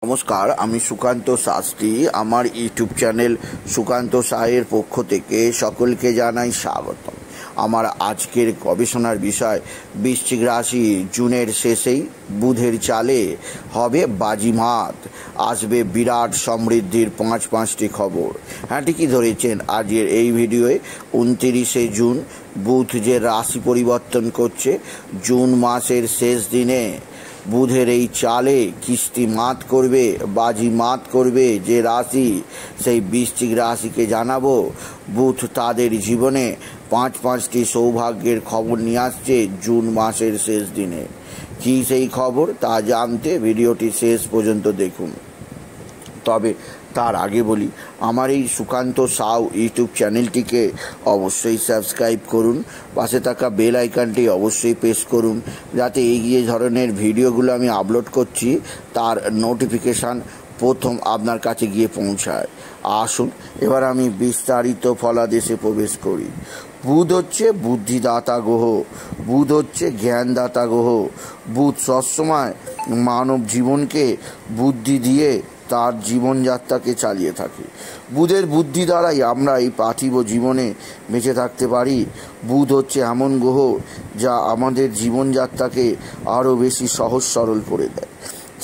নমস্কার, আমি সুকান্ত শাস্ত্রী। আমার ইউটিউব চ্যানেল সুকান্ত সাহের পক্ষ থেকে সকলকে জানাই স্বাগত। আমার আজকের গবেষণার বিষয় বৃশ্চিক রাশি। জুনের শেষেই বুধের চালে হবে বাজিমাত, আসবে বিরাট সমৃদ্ধির পাঁচটি খবর। হ্যাঁ, ঠিকই ধরেছেন। আজকের এই ভিডিওয়ে 29শে জুন বুধ যে রাশি পরিবর্তন করছে, জুন মাসের শেষ দিনে বুধের এই চালে কিস্তি মাত করবে, বাজি মাত করবে যে রাশি, সেই বৃশ্চিক রাশিকে জানাবো বুধ তাদের জীবনে পাঁচটি সৌভাগ্যের খবর নিয়ে আসছে জুন মাসের শেষ দিনে। কী সেই খবর তা জানতে ভিডিওটি শেষ পর্যন্ত দেখুন। তবে তার আগে বলি, আমার এই সুকান্ত সাউ ইউটিউব চ্যানেলটিকে অবশ্যই সাবস্ক্রাইব করুন, পাশে থাকা বেল আইকনটি অবশ্যই প্রেস করুন, যাতে এই যে ধরনের ভিডিওগুলো আমি আপলোড করছি তার নোটিফিকেশান প্রথম আপনার কাছে গিয়ে পৌঁছায়। আসুন এবার আমি বিস্তারিত ফলাদেশে প্রবেশ করি। বুধ হচ্ছে বুদ্ধিদাতা গ্রহ, বুধ হচ্ছে জ্ঞানদাতা গ্রহ। বুধ সবসময় মানব জীবনকে বুদ্ধি দিয়ে তার জীবনযাত্রাকে চালিয়ে থাকে। বুধের বুদ্ধি দ্বারাই আমরা এই পার্থিব জীবনে বেঁচে থাকতে পারি। বুধ হচ্ছে এমন গ্রহ যা আমাদের জীবনযাত্রাকে আরও বেশি সহজ সরল করে দেয়।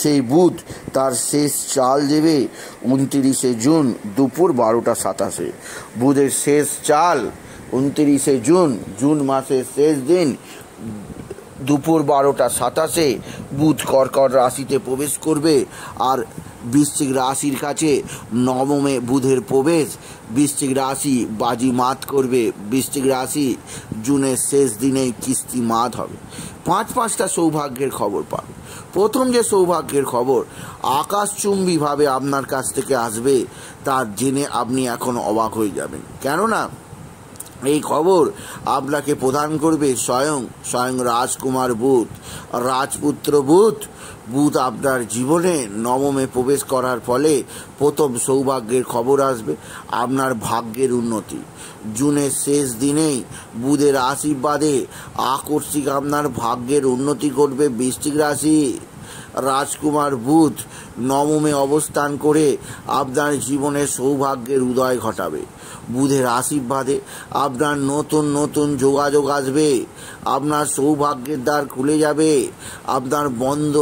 সেই বুধ তার শেষ চাল দেবে 29শে জুন দুপুর 12:27। বুধের শেষ চাল 29শে জুন, জুন মাসের শেষ দিন দুপুর 12:27 বুধ কর্কট রাশিতে প্রবেশ করবে। আর বৃশ্চিক রাশির কাছে নবমে বুধের প্রবেশ, বৃশ্চিক রাশি বাজি মাত করবে। বৃশ্চিক রাশি জুনের শেষ দিনেই কিস্তি মাত হবে, পাঁচটা সৌভাগ্যের খবর পাবে। প্রথম যে সৌভাগ্যের খবর আকাশচুম্বীভাবে আপনার কাছ থেকে আসবে, তা জেনে আপনি এখন অবাক হয়ে যাবেন। কেননা এই খবর আপনাকে প্রদান করবে স্বয়ং রাজকুমার বুধ, রাজপুত্র বুধ। বুধ আপনার জীবনে নবমে প্রবেশ করার ফলে প্রথম সৌভাগ্যের খবর আসবে, আপনার ভাগ্যের উন্নতি। জুনের শেষ দিনেই বুধের আশীর্বাদে আকস্মিক আপনার ভাগ্যের উন্নতি করবে বৃশ্চিক রাশি। রাজকুমার বুধ নবমে অবস্থান করে আপনার জীবনে সৌভাগ্যের উদয় ঘটাবে। বুধের আশীর্বাদে আপনার নতুন যোগাযোগ আসবে, আপনার সৌভাগ্যের দ্বার খুলে যাবে, আপনার বন্ধ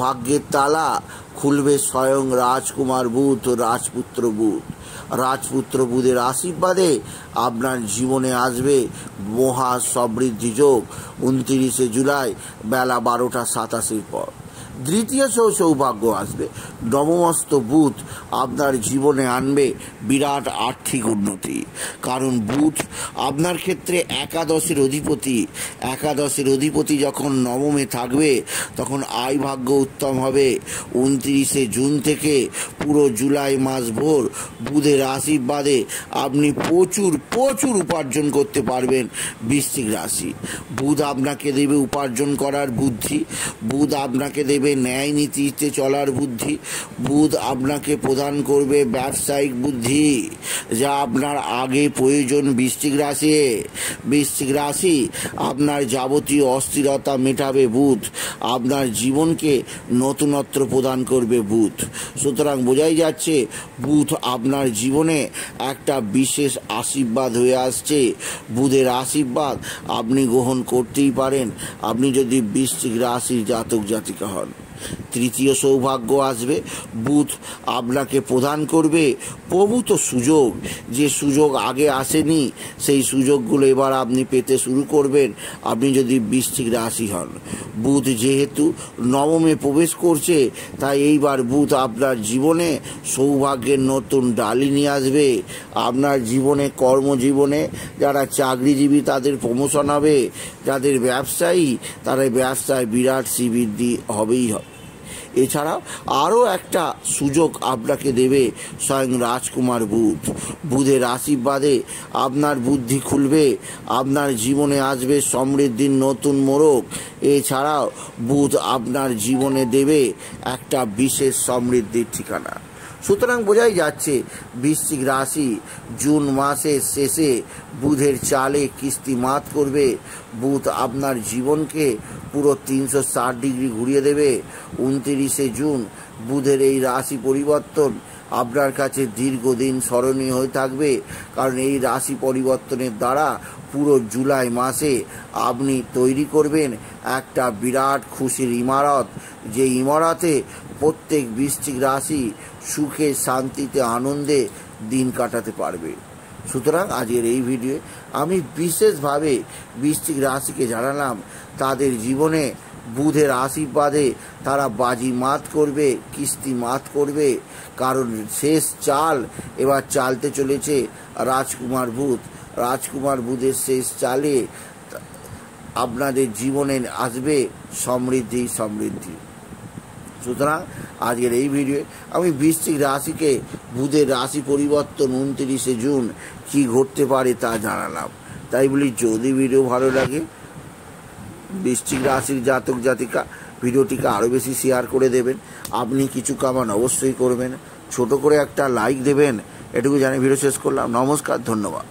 ভাগ্যের তালা খুলবে স্বয়ং রাজকুমার বুধ, রাজপুত্র বুধ। রাজপুত্র বুধের আশীর্বাদে আপনার জীবনে আসবে মহা সমৃদ্ধি যোগ 29শে জুলাই বেলা 12:27 পর। দ্বিতীয় সৌভাগ্য আসবে, নবমস্ত বুধ আপনার জীবনে আনবে বিরাট আর্থিক উন্নতি। কারণ বুধ আপনার ক্ষেত্রে একাদশের অধিপতি যখন নবমে থাকবে, তখন আয় ভাগ্য উত্তম হবে। 29শে জুন থেকে পুরো জুলাই মাস ভোর বুধের আশীর্বাদে আপনি প্রচুর উপার্জন করতে পারবেন বৃশ্চিক রাশি। বুধ আপনাকে দেবে উপার্জন করার বুদ্ধি, বুধ আপনাকে দেবে ন্যায় নীতিতে চলার বুদ্ধি, বুধ আপনাকে প্রদান করবে ব্যবসায়িক বুদ্ধি, যা আপনার আগে প্রয়োজন বৃশ্চিক রাশি। আপনার যাবতীয় অস্থিরতা মেটাবে বুধ, আপনার জীবনকে নতুনত্ব প্রদান করবে বুধ। সুতরাং বোঝাই যাচ্ছে বুধ আপনার জীবনে একটা বিশেষ আশীর্বাদ হয়ে আসছে। বুধের আশীর্বাদ আপনি গ্রহণ করতেই পারেন, আপনি যদি বৃশ্চিক রাশির জাতক জাতিকা হন। তৃতীয় সৌভাগ্য আসবে, বুধ আপনাকে প্রদান করবে প্রভূত সুযোগ। যে সুযোগ আগে আসেনি, সেই সুযোগগুলো এবার আপনি পেতে শুরু করবেন, আপনি যদি বৃশ্চিক রাশি হন। বুধ যেহেতু নবমে প্রবেশ করছে, তাই এইবার বুধ আপনার জীবনে সৌভাগ্যের নতুন ডালি নিয়ে আসবে। আপনার জীবনে কর্মজীবনে যারা চাকরিজীবী তাদের প্রমোশন হবে, যাদের ব্যবসায়ী তারা ব্যবসায় বিরাট শ্রীবৃদ্ধি হবেই হবে। এছাড়াও আরও একটা সুযোগ আপনাকে দেবে স্বয়ং রাজকুমার বুধ। বুধের আশীর্বাদে আপনার বুদ্ধি খুলবে, আপনার জীবনে আসবে সমৃদ্ধির নতুন মোড়ক। এছাড়াও বুধ আপনার জীবনে দেবে একটা বিশেষ সমৃদ্ধির ঠিকানা। সুতরাং বোঝাই যাচ্ছে বৃশ্চিক রাশি জুন মাসের শেষে বুধের চালে কিস্তি মাত করবে। বুধ আপনার জীবনকে পুরো 360 ডিগ্রি ঘুরিয়ে দেবে। 29শে জুন বুধের এই রাশি পরিবর্তন আপনার কাছে দীর্ঘদিন স্মরণীয় হয়ে থাকবে, কারণ এই রাশি পরিবর্তনের দ্বারা পুরো জুলাই মাসে আপনি তৈরি করবেন একটা বিরাট খুশির ইমারত, যে ইমারতে প্রত্যেক বৃশ্চিক রাশি সুখে শান্তিতে আনন্দে দিন কাটাতে পারবে। সুতরাং আজকের এই ভিডিও আমি বিশেষভাবে বৃশ্চিক রাশিকে জানালাম তাদের জীবনে বুধের আশীর্বাদে তারা বাজি মাত করবে, কিস্তি মাত করবে, কারণ শেষ চাল এবার চালতে চলেছে রাজকুমার বুধ। রাজকুমার বুধের শেষ চালে আপনাদের জীবনে আসবে সমৃদ্ধি। সুতরাং আজকের এই ভিডিও আমি বৃশ্চিক রাশিকে বুধের রাশি পরিবর্তন 29শে জুন কি ঘটতে পারে তা জানালাম। তাই বলি, যদি ভিডিও ভালো লাগে বৃশ্চিক রাশির জাতক জাতিকা ভিডিওটিকে আরও বেশি শেয়ার করে দেবেন। আপনি কিছু কামান অবশ্যই করবেন, ছোট করে একটা লাইক দেবেন। এটুকু জানি ভিডিও শেষ করলাম। নমস্কার, ধন্যবাদ।